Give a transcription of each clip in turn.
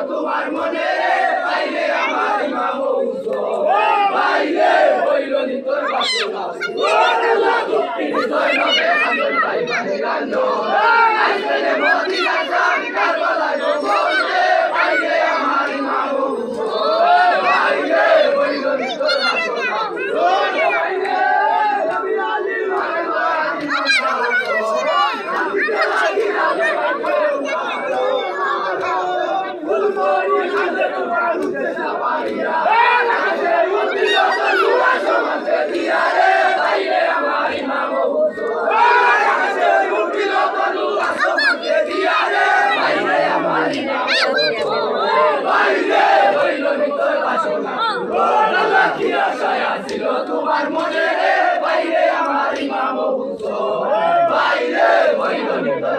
তোমার মনে বাইরে আমার ইমাম বাইরে হইল নি তোর বাসনা আল্লাহ দুঃখী হৃদয় নবে আন্দোলন পাইবারে রাজ্য আইসেলে মদিনা জান কারবালায় বলবে বাইরে আমার ইমাম বাইরে হইল নি তোর বাসনা বাইরে নবী আলী তোমার মনে বাইরে আমার ইমাম বাইরে হইল নি তোর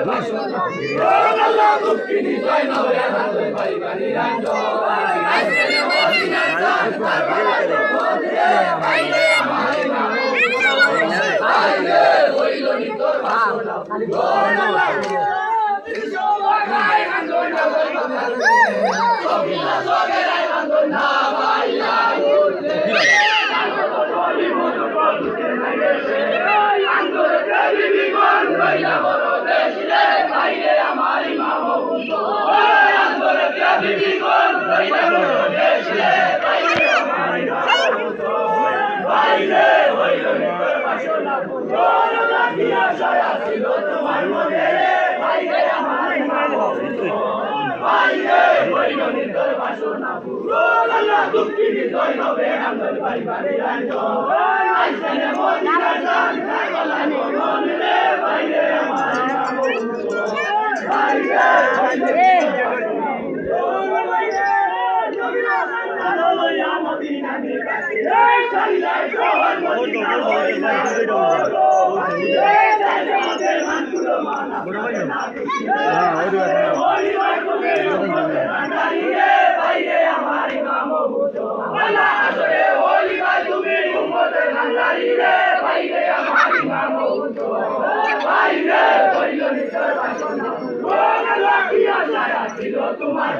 বাসনা আল্লাহ দুঃখী হৃদয় নবে আন্দোলন পাইবারে রাজ্য আইসেলে মদিনা জান কারবালায় বলবে বাইরে আমার ইমাম বাইরে হইল নি তোর বাসনা তোমার মনে বাইরে আমার ইমাম বাইরে হইল নি তোর বাসনা আল্লাহ দুঃখী হৃদয় নবে আন্দোলন পাইবারে রাজ্য আইসেলে মদিনা জান কারবালায় বলবে বাইরে আমার ইমাম বাইরে তোমার